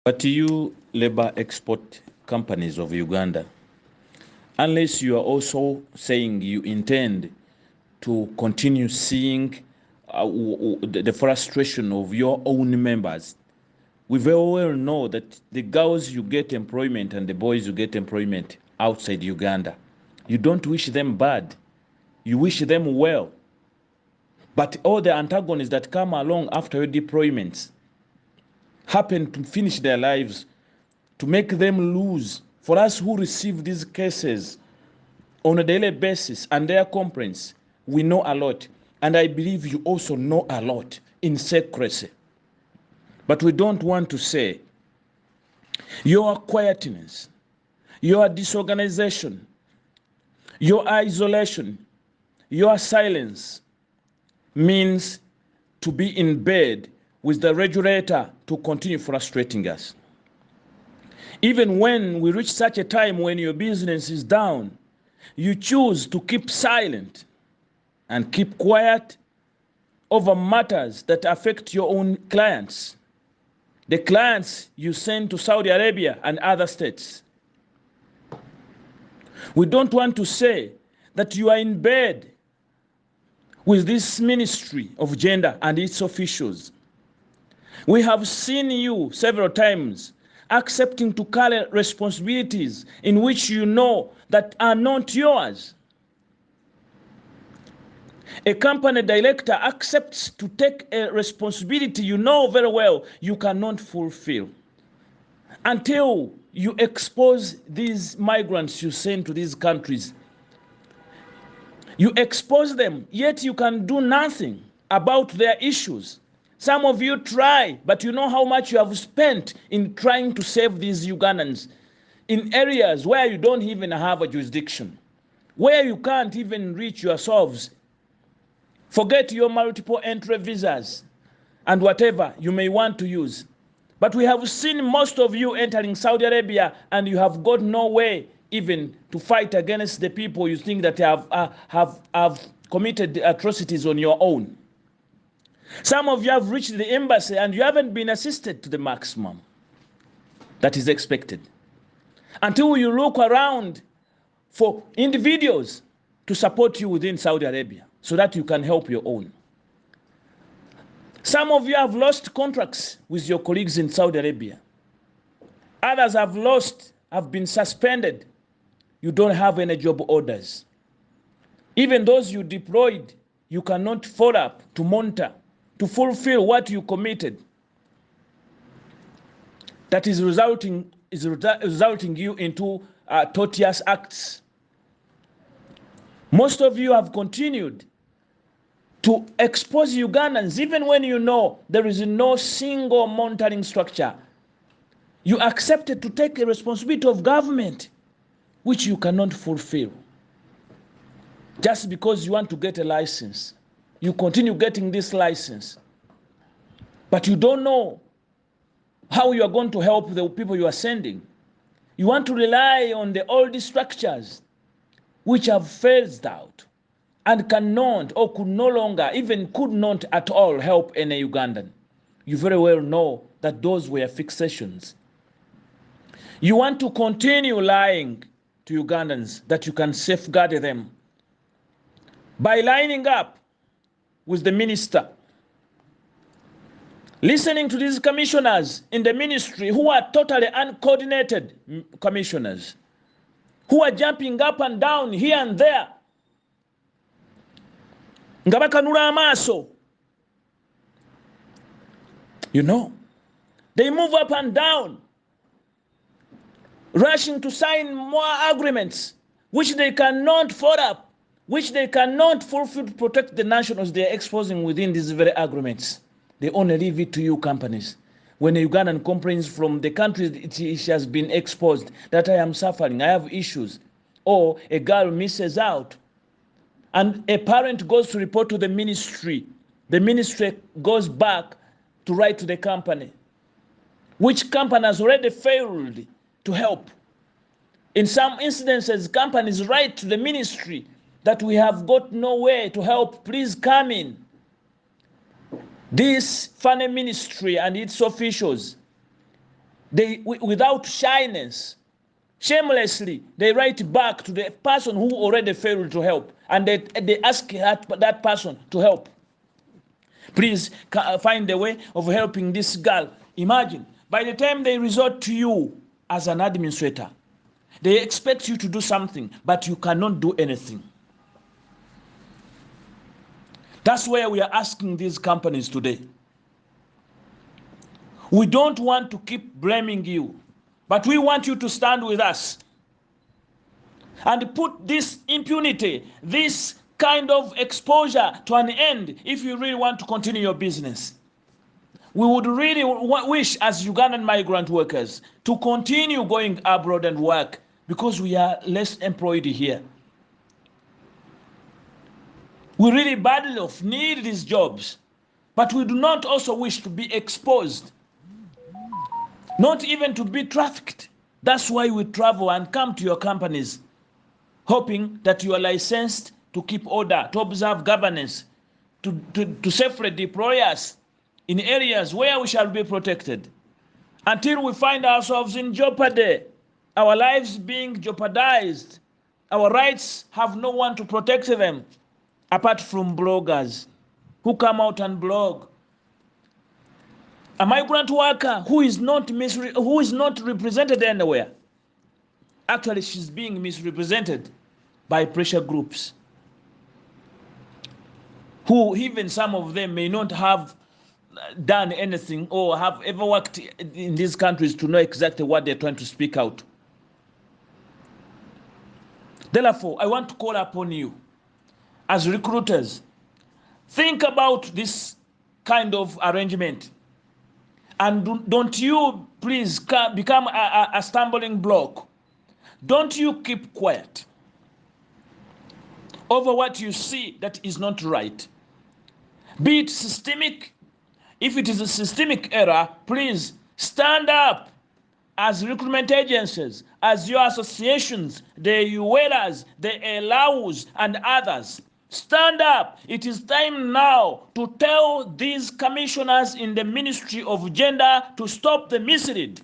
But you labor export companies of Uganda, unless you are also saying you intend to continue seeing the frustration of your own members, we very well know that the girls you get employment and the boys you get employment outside Uganda, you don't wish them bad, you wish them well. But all the antagonists that come along after your deployments happen to finish their lives, to make them lose. For us who receive these cases on a daily basis and their complaints, we know a lot. And I believe you also know a lot in secrecy. But we don't want to say your quietness, your disorganization, your isolation, your silence means to be in bed with the regulator to continue frustrating us. Even when we reach such a time when your business is down, you choose to keep silent and keep quiet over matters that affect your own clients, the clients you send to Saudi Arabia and other states. We don't want to say that you are in bed with this Ministry of Gender and its officials. We have seen you several times accepting to carry responsibilities in which you know that are not yours. A company director accepts to take a responsibility you know very well you cannot fulfill until you expose these migrants you send to these countries. You expose them, yet you can do nothing about their issues. Some of you try, but you know how much you have spent in trying to save these Ugandans in areas where you don't even have a jurisdiction, where you can't even reach yourselves. Forget your multiple entry visas and whatever you may want to use. But we have seen most of you entering Saudi Arabia and you have got no way even to fight against the people you think that have committed atrocities on your own. Some of you have reached the embassy and you haven't been assisted to the maximum that is expected until you look around for individuals to support you within Saudi Arabia so that you can help your own. Some of you have lost contracts with your colleagues in Saudi Arabia. Others have been suspended. You don't have any job orders. Even those you deployed, you cannot follow up to monitor, to fulfill what you committed. That is resulting you into tortious acts. Most of you have continued to expose Ugandans, even when you know there is no single monitoring structure. You accepted to take a responsibility of government, which you cannot fulfill. Just because you want to get a license, you continue getting this license, but you don't know how you are going to help the people you are sending. You want to rely on the old structures which have phased out and cannot or could no longer, even could not at all help any Ugandan. You very well know that those were fixations. You want to continue lying to Ugandans that you can safeguard them by lining up with the minister, listening to these commissioners in the ministry who are totally uncoordinated commissioners, who are jumping up and down here and there. Ngabakanura amaso. You know, they move up and down, rushing to sign more agreements, which they cannot follow up, which they cannot fulfill to protect the nationals they are exposing within these very agreements. They only leave it to you companies. When a Ugandan complains from the country it has been exposed that I am suffering, I have issues, or a girl misses out, and a parent goes to report to the ministry goes back to write to the company, which company has already failed to help. In some instances, companies write to the ministry that we have got no way to help, please come in. This funny ministry and its officials Without shyness, shamelessly, they write back to the person who already failed to help, and they ask that person to help. Please find a way of helping this girl. Imagine, by the time they resort to you as an administrator, they expect you to do something, but you cannot do anything. That's where we are asking these companies today. We don't want to keep blaming you, but we want you to stand with us and put this impunity, this kind of exposure to an end if you really want to continue your business. We would really wish as Ugandan migrant workers to continue going abroad and work because we are less employed here. We really badly need these jobs, but we do not also wish to be exposed, not even to be trafficked. That's why we travel and come to your companies, hoping that you are licensed to keep order, to observe governance, to safely deploy us in areas where we shall be protected, until we find ourselves in jeopardy, our lives being jeopardized, our rights have no one to protect them apart from bloggers who come out and blog. A migrant worker who is not represented anywhere. Actually, she's being misrepresented by pressure groups, who even some of them may not have done anything or have ever worked in these countries to know exactly what they're trying to speak out. Therefore, I want to call upon you as recruiters, think about this kind of arrangement, and don't you please become a stumbling block. Don't you keep quiet over what you see that is not right. Be it systemic. If it is a systemic error, please stand up as recruitment agencies, as your associations, the UELAs, the ELAUs, and others. Stand up. It is time now to tell these commissioners in the Ministry of Gender to stop the mislead,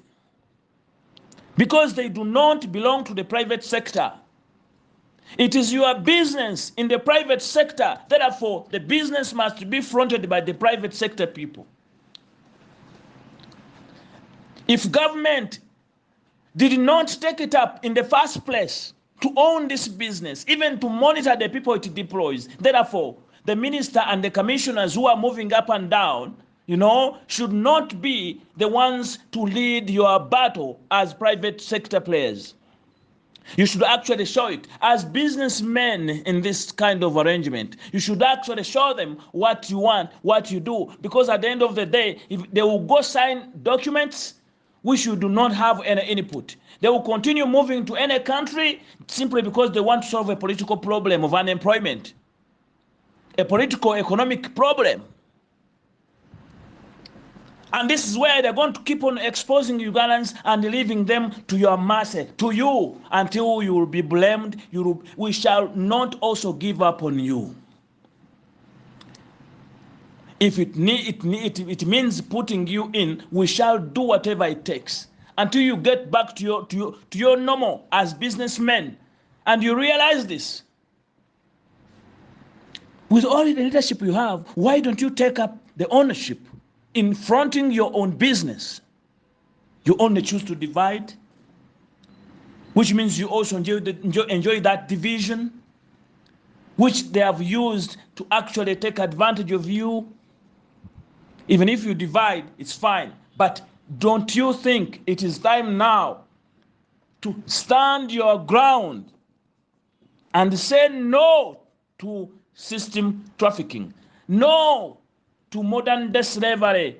because they do not belong to the private sector. It is your business in the private sector. Therefore, the business must be fronted by the private sector people. If government did not take it up in the first place to own this business, even to monitor the people it deploys, therefore, the minister and the commissioners who are moving up and down, should not be the ones to lead your battle as private sector players. You should actually show it as businessmen in this kind of arrangement. You should actually show them what you want, what you do, because at the end of the day, if they will go sign documents which you do not have any input, they will continue moving to any country simply because they want to solve a political problem of unemployment, a political economic problem. And this is where they're going to keep on exposing Ugandans and leaving them to your mercy, to you, until you will be blamed. We shall not also give up on you. If it means putting you in, we shall do whatever it takes until you get back to your normal as businessmen, and you realize this. With all the leadership you have, why don't you take up the ownership in fronting your own business? You only choose to divide, which means you also enjoy that division, which they have used to actually take advantage of you. Even if you divide, it's fine. But don't you think it is time now to stand your ground and say no to system trafficking, no to modern day slavery?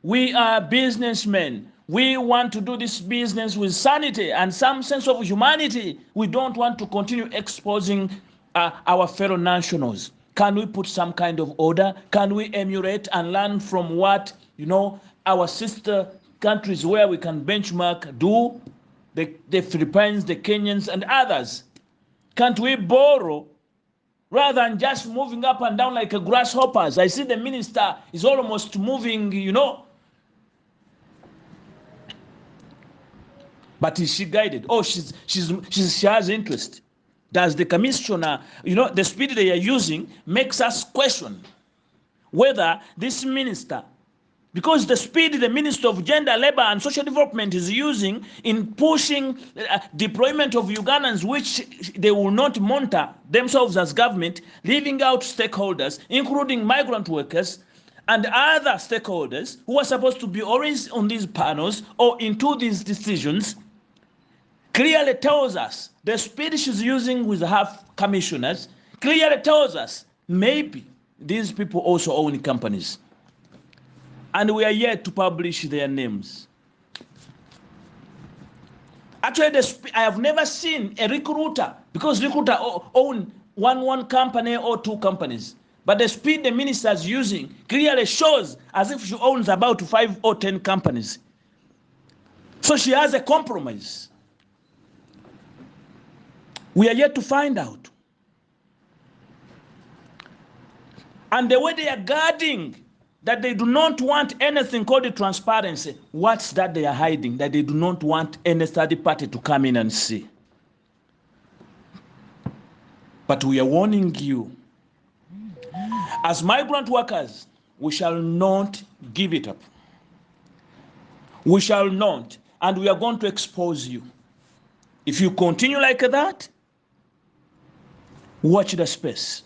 We are businessmen. We want to do this business with sanity and some sense of humanity. We don't want to continue exposing our fellow nationals. Can we put some kind of order? Can we emulate and learn from what our sister countries where we can benchmark do? The Philippines, the Kenyans, and others. Can't we borrow rather than just moving up and down like a grasshoppers? I see the minister is almost moving, But is she guided? Oh, she has interest. Does the commissioner, the speed they are using makes us question whether this minister, because the speed the Minister of Gender, Labor and Social Development is using in pushing deployment of Ugandans, which they will not monitor themselves as government, leaving out stakeholders, including migrant workers and other stakeholders who are supposed to be always on these panels or into these decisions, clearly tells us the speed she's using with her commissioners clearly tells us maybe these people also own companies. And we are yet to publish their names. Actually, I have never seen a recruiter, because recruiter own one company or two companies. But the speed the minister is using clearly shows as if she owns about 5 or 10 companies. So she has a compromise. We are yet to find out. And the way they are guarding that they do not want anything called transparency, what's that they are hiding? That they do not want any third party to come in and see. But we are warning you, as migrant workers, we shall not give it up. We shall not, and we are going to expose you. If you continue like that, watch the space.